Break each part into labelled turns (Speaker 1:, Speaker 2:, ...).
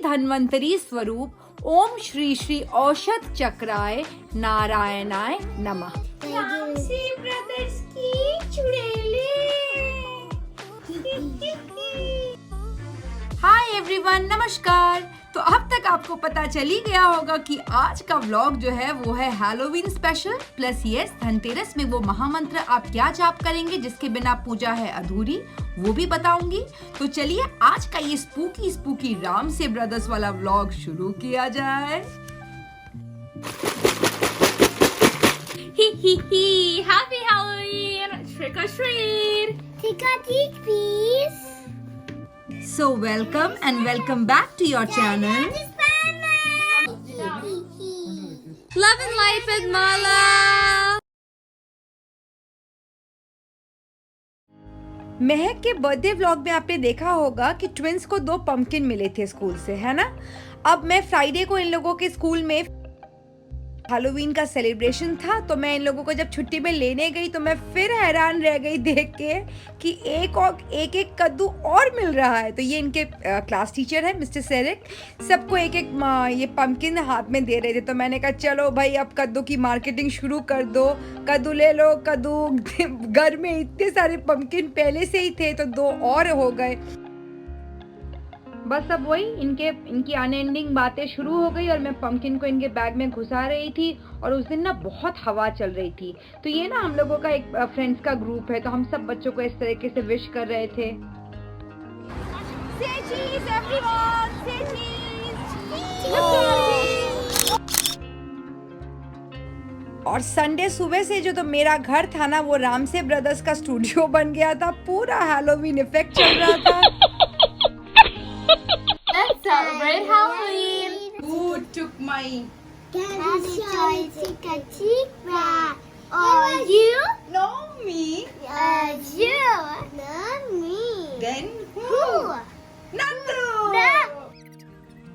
Speaker 1: धन्वंतरी स्वरूप ओम श्री श्री औषध चक्राय नारायणाय नमः।
Speaker 2: रामसी ब्रदर्स की चुड़ैले।
Speaker 1: हाय एवरीवन, नमस्कार। तो अब तक आपको पता चल ही गया होगा कि आज का व्लॉग जो है वो है Halloween special plus yes Dhanteras में वो महामंत्र आप क्या जाप करेंगे जिसके बिना पूजा है अधूरी, वो भी बताऊंगी। तो चलिए आज का ये स्पूकी राम से ब्रदर्स वाला व्लॉग शुरू किया जाए।
Speaker 2: Hi, happy Halloween! Trick or treat! Trick or treat, please.
Speaker 1: So welcome back to your channel.
Speaker 2: Love and life with Mala.
Speaker 1: महक के बर्थडे व्लॉग में आपने देखा होगा कि ट्विंस को 2 पंपकिन मिले थे स्कूल से, है ना। अब मैं फ्राइडे को इन लोगों के स्कूल में हैलोवीन का सेलिब्रेशन था, तो मैं इन लोगों को जब छुट्टी में लेने गई तो मैं फिर हैरान रह गई देख के कि एक कद्दू और मिल रहा है। तो ये इनके क्लास टीचर है मिस्टर सेरिक, सबको एक ये पंपकिन हाथ में दे रहे थे। तो मैंने कहा चलो भाई अब कद्दू की मार्केटिंग शुरू कर दो, कद्दू ले लो कद्दू। घर में इतने सारे पंपकिन पहले से ही थे तो 2 और हो गए। बस अब वही इनकी अनएंडिंग बातें शुरू हो गई और मैं पंपकिन को इनके बैग में घुसा रही थी। और उस दिन ना बहुत हवा चल रही थी, तो ये ना हम लोगों का एक फ्रेंड्स का ग्रुप है, तो हम सब बच्चों को इस तरीके से विश कर रहे थे। Say cheese everyone, say cheese. और संडे सुबह से जो तो मेरा घर था ना वो राम से ब्रदर्स का स्टूडियो बन गया था, पूरा हैलोवीन इफेक्ट चल रहा था।
Speaker 2: Let's celebrate Halloween.
Speaker 1: Who took my
Speaker 2: Candy choice trick or treat. Or you?
Speaker 1: no me?
Speaker 2: You. Not me.
Speaker 1: Then
Speaker 2: Who?
Speaker 1: Nandu.
Speaker 2: No.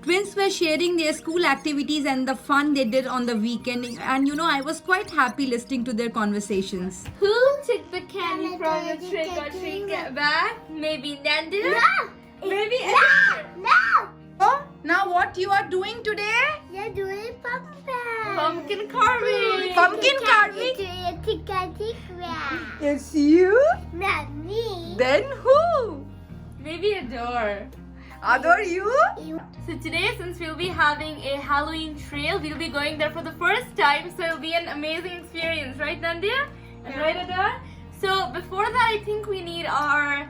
Speaker 1: Twins were sharing their school activities and the fun they did on the weekend, and I was quite happy listening to their conversations.
Speaker 2: Who took the candy from the trick or treat bag? Maybe Nandu? No.
Speaker 1: Maybe
Speaker 2: No.
Speaker 1: Oh, now what you are doing today?
Speaker 2: You're doing pumpkin carving.
Speaker 1: Pumpkin carving?
Speaker 2: Trick or treat bag.
Speaker 1: It's you?
Speaker 2: Not me.
Speaker 1: Then who?
Speaker 2: Maybe Adore.
Speaker 1: Adore you?
Speaker 2: So today, since we'll be having a Halloween trail, we'll be going there for the first time. So it'll be an amazing experience, right, Nandia? And right, Adore? So before that, I think we need our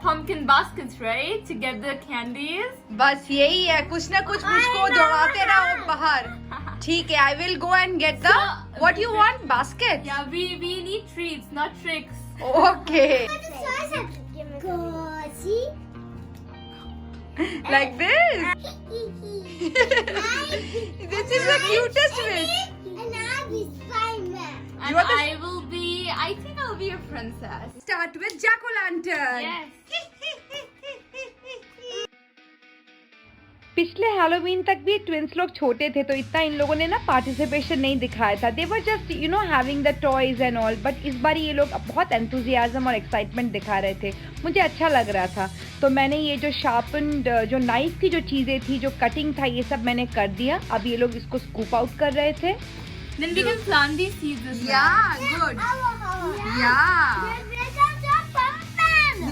Speaker 2: pumpkin baskets, right, to get the candies.
Speaker 1: बस यही है, कुछ ना कुछ मुझको दौड़ाते रहो बाहर। ठीक है, I will go and get the what you want basket.
Speaker 2: Yeah, we need treats, not tricks.
Speaker 1: Okay. Like this. This is the cutest wish.
Speaker 2: And I'll be Spider-Man.
Speaker 1: You
Speaker 2: And
Speaker 1: are the-
Speaker 2: I will be, I think I'll be a princess.
Speaker 1: Start with jack-o'-lantern.
Speaker 2: Yes.
Speaker 1: पिछले Halloween तक भी twins लोग छोटे थे तो इतना इन लोगों ने ना पार्टिसिपेशन नहीं दिखाया था। They were just having the toys and all, but इस बार ये लोग बहुत एंथुजियाज्म और एक्साइटमेंट दिखा रहे थे, मुझे अच्छा लग रहा था। तो मैंने ये जो शार्पन्ड जो नाइफ की जो चीज़ें थी, जो कटिंग था, ये सब मैंने कर दिया। अब ये लोग इसको स्कूप आउट कर रहे थे।
Speaker 2: Then we can plant these seeds as well.
Speaker 1: Yeah, good. Yeah.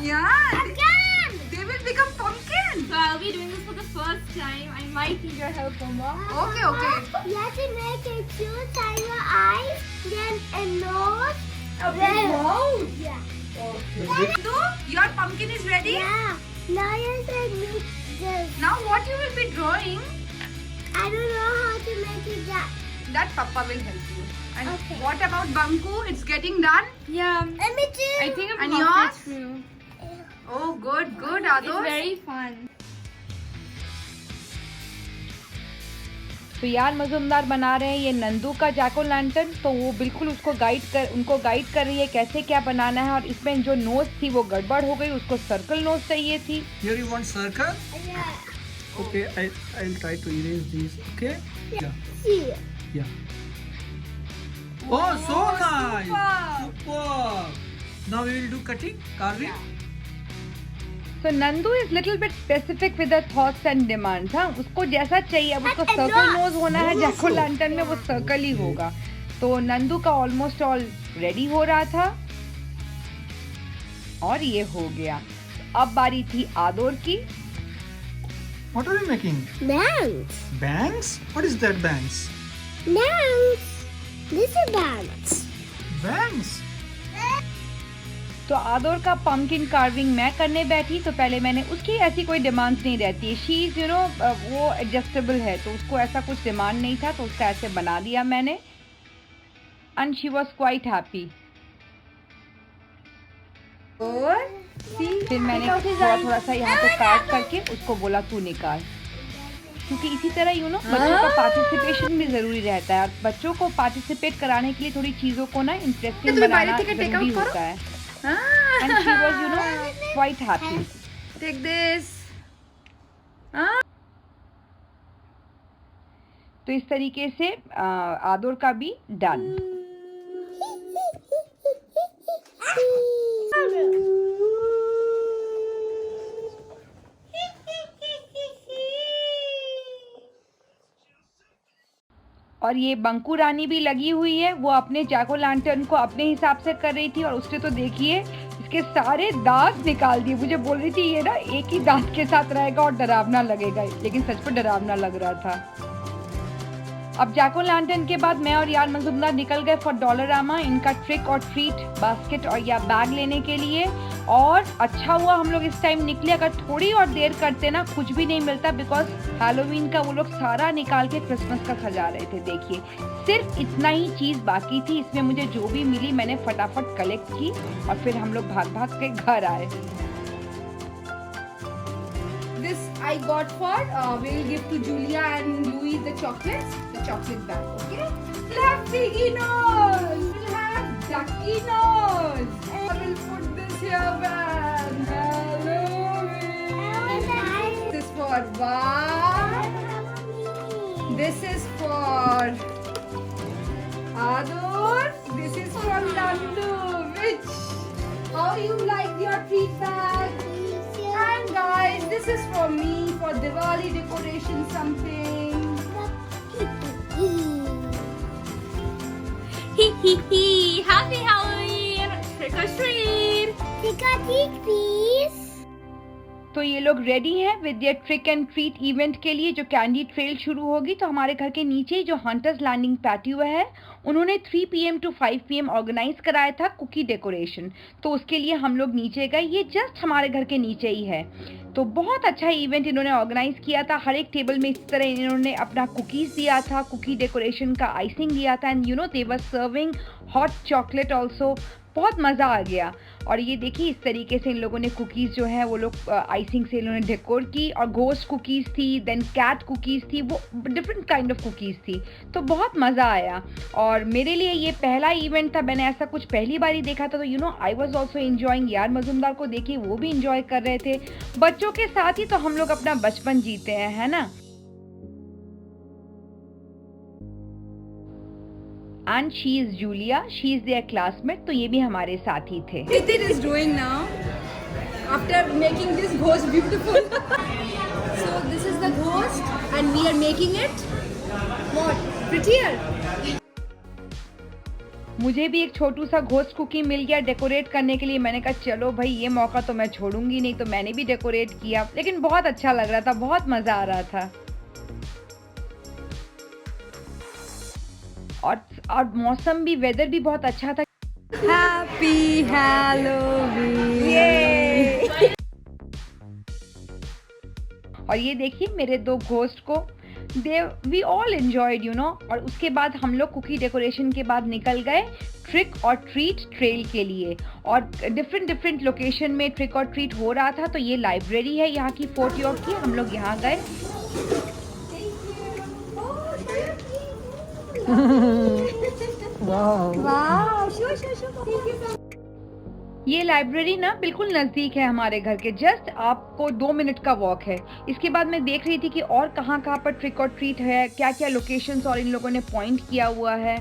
Speaker 1: Yeah.
Speaker 2: Again.
Speaker 1: They will become pumpkin.
Speaker 2: So I'll be doing this for the first time. I might need your help, Mama.
Speaker 1: Okay.
Speaker 2: You have to make a cute tiger eyes, then a nose.
Speaker 1: A big nose.
Speaker 2: Yeah.
Speaker 1: So, your pumpkin is ready?
Speaker 2: Yeah. Now you said make this.
Speaker 1: Now what you will be drawing?
Speaker 2: I don't know how to make it that.
Speaker 1: That Papa will help you. And
Speaker 2: Okay.
Speaker 1: what about Banku? It's getting done?
Speaker 2: Yeah. And me too. I think I'm
Speaker 1: And
Speaker 2: halfway
Speaker 1: yours?
Speaker 2: through.
Speaker 1: Oh, good,
Speaker 2: It's
Speaker 1: Ados.
Speaker 2: very fun.
Speaker 1: तो यार मजुमदार बना रहे हैं ये नंदू का जैको lantern, तो वो बिल्कुल उनको गाइड कर रही है कैसे क्या बनाना है। और इसमें जो नोज थी वो गड़बड़ हो गई, उसको सर्कल नोज चाहिए थी।
Speaker 3: Here you want circle?
Speaker 2: Yeah.
Speaker 3: Okay, I'll try to erase these. Okay?
Speaker 2: See.
Speaker 3: Yeah. Oh, so nice! Super! Now we will do cutting, carving.
Speaker 1: So Nandu is little bit specific with her thoughts and demands. हाँ, उसको जैसा चाहिए, अब उसको circle knows होना है, Jack ओ lantern में वो सर्कल ही होगा। तो नंदू का ऑलमोस्ट ऑल रेडी हो रहा था और ये हो गया। अब बारी थी आदोर की।
Speaker 3: What are you making?
Speaker 4: Bangs.
Speaker 3: Bangs? What is that bangs?
Speaker 4: Bangs. This is bangs.
Speaker 3: Bangs?
Speaker 1: तो आदोर का पंपकिन कार्विंग मैं करने बैठी तो पहले मैंने उसकी ऐसी कोई डिमांड्स नहीं रहती है। शी इज वो एडजस्टेबल है, तो उसको ऐसा कुछ डिमांड नहीं था, तो उसका ऐसे बना दिया मैंने and she was quite happy. और फिर मैंने थोड़ा सा यहाँ पे काट करके उसको बोला तू निकाल, क्योंकि इसी तरह बच्चों का पार्टिसिपेशन भी जरूरी रहता है और बच्चों को पार्टिसिपेट कराने के लिए थोड़ी चीजों को ना इंटरेस्टिंग बनाना जरूरी होता है। And she was, quite happy. Take this. तो इस तरीके से आदोर का भी डन। और ये बंकू रानी भी लगी हुई है, वो अपने जैक ओ लैंटर्न को अपने हिसाब से कर रही थी और उसने तो देखिए इसके सारे दांत निकाल दिए। मुझे बोल रही थी ये ना एक ही दांत के साथ रहेगा और डरावना लगेगा, लेकिन सच में डरावना लग रहा था। अब जैक ओ लैंटर्न के बाद मैं और यार मजूमदार निकल गए फॉर डॉलरामा इनका ट्रिक और ट्रीट बास्केट और या बैग लेने के लिए। और अच्छा हुआ हम लोग इस टाइम निकले, अगर थोड़ी और देर करते ना कुछ भी नहीं मिलता, बिकॉज हैलोवीन का वो लोग सारा निकाल के क्रिसमस का सजा रहे थे। देखिए सिर्फ इतना ही चीज बाकी थी, इसमें मुझे जो भी मिली मैंने फटाफट कलेक्ट की और फिर हम लोग भाग भाग के घर आए।
Speaker 5: This I got for we'll give to Julia and Louis the chocolate bag. Okay. We'll have piggy nose. We'll have ducky nose. I will put this here, man. Halloween. This is for Bob. This is for Adur. This is for Nandu. Which? How you like your treat bag? And guys, this is for me for Diwali decoration something.
Speaker 2: Happy Halloween! Trick or treat!
Speaker 4: Trick or treat, please.
Speaker 1: तो ये लोग ready हैं with ये trick and treat event के लिए, जो candy trail शुरू होगी। तो हमारे घर के नीचे जो हंटर्स लैंडिंग पैटियो है, उन्होंने 3 PM to 5 PM ऑर्गेनाइज कराया था कुकी डेकोरेशन, तो उसके लिए हम लोग नीचे गए। ये जस्ट हमारे घर के नीचे ही है, तो बहुत अच्छा इवेंट इन्होंने ऑर्गेनाइज किया था। हर एक टेबल में इस तरह इन्होंने अपना कुकीज़ दिया था, कुकी डेकोरेशन का आइसिंग दिया था and they were serving hot chocolate also. बहुत मज़ा आ गया। और ये देखिए इस तरीके से इन लोगों ने कुकीज़ जो है वो लोग आइसिंग से इन्होंने डेकोर की, और घोस्ट कुकीज़ थी, देन कैट कुकीज़ थी, वो डिफरेंट काइंड ऑफ कुकीज़ थी। तो बहुत मज़ा आया और मेरे लिए ये पहला इवेंट था, मैंने ऐसा कुछ पहली बार ही देखा था। तो आई वॉज ऑल्सो एंजॉइंग। यार मजूमदार को देखिए वो भी इंजॉय कर रहे थे। बच्चों के साथ ही तो हम लोग अपना बचपन जीते हैं, है ना। And she is Julia, she is their classmate, तो ये भी हमारे साथ ही थे।
Speaker 5: Nitin is doing now after making this ghost beautiful. So this is the ghost and we are making it what prettier.
Speaker 1: मुझे भी एक छोटू सा घोस्ट कुकी मिल गया डेकोरेट करने के लिए। मैंने कहा चलो भाई ये मौका तो मैं छोड़ूंगी नहीं, तो मैंने भी डेकोरेट किया, लेकिन बहुत अच्छा लग रहा था, बहुत मज़ा आ रहा था। और मौसम भी, वेदर भी बहुत अच्छा था। Happy Halloween. और ये देखिए मेरे 2 घोस्ट को वी ऑल एंजॉयड और उसके बाद हम लोग कुकी डेकोरेशन के बाद निकल गए ट्रिक और ट्रीट ट्रेल के लिए। और डिफरेंट लोकेशन में ट्रिक और ट्रीट हो रहा था। तो ये लाइब्रेरी है यहाँ की, फोर्ट यॉर्क की, हम लोग यहाँ गए। ये लाइब्रेरी ना बिल्कुल नज़दीक है हमारे घर के, जस्ट आपको 2 मिनट का वॉक है। इसके बाद मैं देख रही थी कि और कहाँ पर ट्रिक और ट्रीट है, क्या क्या लोकेशंस और इन लोगों ने पॉइंट किया हुआ है।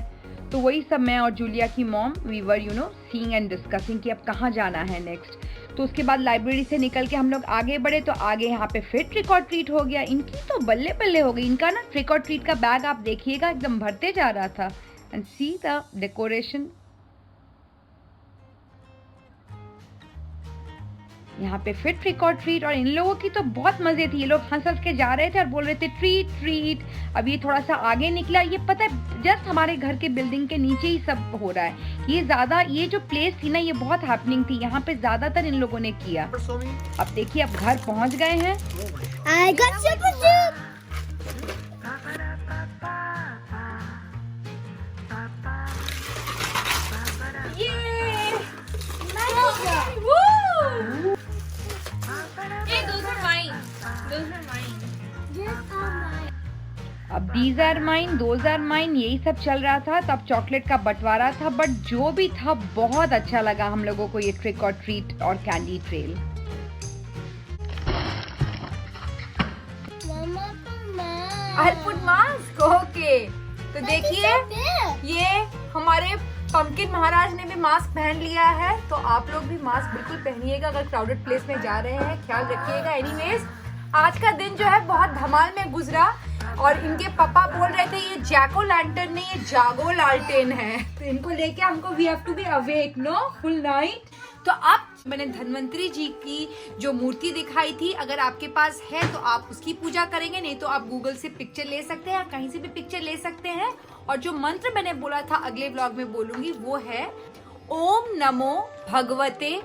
Speaker 1: तो वही सब मैं और जूलिया की mom we were seeing and discussing कि अब कहाँ जाना है नेक्स्ट। तो उसके बाद लाइब्रेरी से निकल के हम लोग आगे बढ़े तो आगे यहाँ पे फिर ट्रिक और ट्रीट हो गया। इनकी तो बल्ले बल्ले हो गई। इनका ना ट्रिक और ट्रीट का बैग आप देखिएगा एकदम भरते जा रहा था। एंड सी द डेकोरेशन, यहाँ पे फिर ट्रिक और ट्रीट। और इन लोगों की तो बहुत मजे थी। ये लोग हंस हंस के जा रहे थे और बोल रहे थे ट्रीट ट्रीट। अब ये थोड़ा सा आगे निकला, ये पता है जस्ट हमारे घर के बिल्डिंग के नीचे ही सब हो रहा है। ये जो प्लेस थी ना, ये बहुत हैपनिंग थी। यहाँ पे ज्यादातर इन लोगों ने किया। अब देखिए, अब घर पहुंच गए हैं।
Speaker 4: I got super soup.
Speaker 1: अब these are mine, those are mine, यही सब चल रहा था। तब चॉकलेट का बंटवारा था, बट जो भी था बहुत अच्छा लगा हम लोगों को ये ट्रिक और ट्रीट और candy trail.
Speaker 5: I'll put mask. Okay, तो देखिए ये हमारे पंपकिन महाराज ने भी मास्क पहन लिया है, तो आप लोग भी मास्क बिल्कुल पहनिएगा अगर क्राउडेड प्लेस में जा रहे हैं। ख्याल रखिएगा। एनीवेज, आज का दिन जो है बहुत धमाल में गुजरा और इनके पापा बोल रहे थे ये जैको लैंटर्न नहीं, ये जागो लालटेन है। तो इनको लेके हमको we have to be awake no full night. तो अब मैंने धन्वंतरी जी की जो मूर्ति दिखाई थी, अगर आपके पास है तो आप उसकी पूजा करेंगे, नहीं तो आप गूगल से पिक्चर ले सकते हैं, कहीं से भी पिक्चर ले सकते हैं। और जो मंत्र मैंने बोला था अगले व्लॉग में बोलूंगी वो है ओम नमो भगवते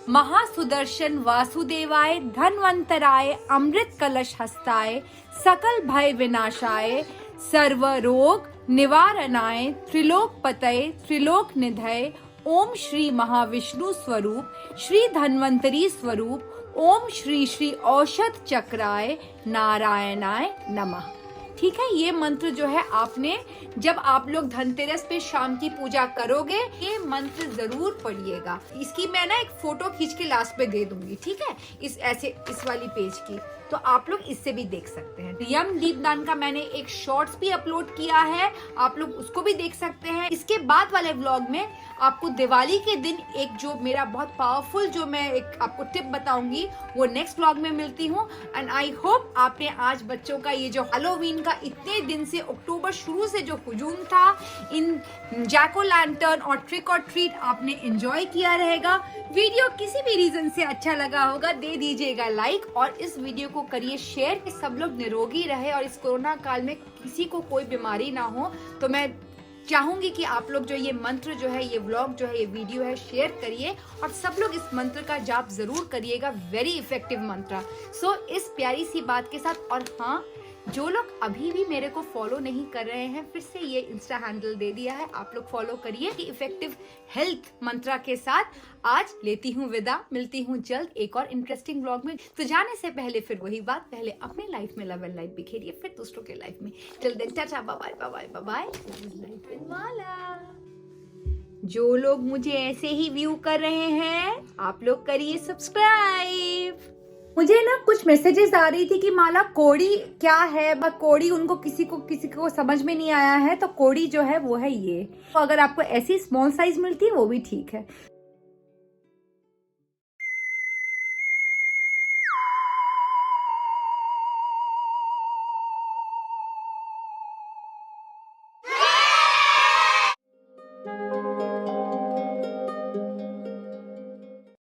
Speaker 5: महासुदर्शन वासुदेवाय धन्वंतराय अमृत कलश हस्ताय सकल भय विनाशाय सर्व रोग निवारणाय त्रिलोक पतये त्रिलोक निधये ओम श्री महाविष्णु स्वरूप श्री धन्वंतरी स्वरूप ओम श्री श्री औषध चक्राय नारायणाय नमः। ठीक है, ये मंत्र जो है आपने जब आप लोग धनतेरस पे शाम की पूजा करोगे ये मंत्र जरूर पढ़िएगा। इसकी मैं ना एक फोटो खींच के लास्ट पे दे दूंगी, ठीक है, इस वाली पेज की, तो आप लोग इससे भी देख सकते हैं। यम दीपदान का मैंने एक शॉर्ट्स भी अपलोड किया है, आप लोग उसको भी देख सकते हैं। इसके बाद वाले व्लॉग में आपको दिवाली के दिन एक जो मेरा बहुत पावरफुल जो मैं एक आपको टिप बताऊंगी वो नेक्स्ट व्लॉग में मिलती हूँ। एंड आई होप आपने आज बच्चों का ये जो हैलोवीन का इतने दिन से अक्टूबर शुरू से जो हुजूम था इन जैको लैंटर्न और ट्रिक और ट्रीट आपने एंजॉय किया रहेगा। वीडियो किसी भी रीजन से अच्छा लगा होगा दे दीजिएगा लाइक और इस वीडियो को करिए शेयर कि सब लोग निरोगी रहे और इस कोरोना काल में किसी को कोई बीमारी ना हो। तो मैं चाहूंगी कि आप लोग जो ये मंत्र जो है, ये व्लॉग जो है, ये वीडियो है, शेयर करिए और सब लोग इस मंत्र का जाप जरूर करिएगा। वेरी इफेक्टिव मंत्र। सो इस प्यारी सी बात के साथ, और हाँ, जो लोग अभी भी मेरे को फॉलो नहीं कर रहे हैं फिर से ये इंस्टा हैंडल दे दिया है, आप लोग फॉलो करिए। इफेक्टिव हेल्थ मंत्रा के साथ आज लेती हूँ विदा। मिलती हूँ जल्द एक और इंटरेस्टिंग व्लॉग में। तो जाने से पहले फिर वही बात, पहले अपने लाइफ में लव एंड लाइट बिखेरिए, फिर दूसरों के लाइफ में। Till then tata, bye bye bye bye bye. Life in Mala. जो लोग मुझे ऐसे ही व्यू कर रहे हैं आप लोग करिए सब्सक्राइब। मुझे ना कुछ मैसेजेस आ रही थी कि माला कोड़ी क्या है, कोड़ी उनको किसी को समझ में नहीं आया है, तो कोड़ी जो है वो है ये। तो अगर आपको ऐसी स्मॉल साइज मिलती है वो भी ठीक है।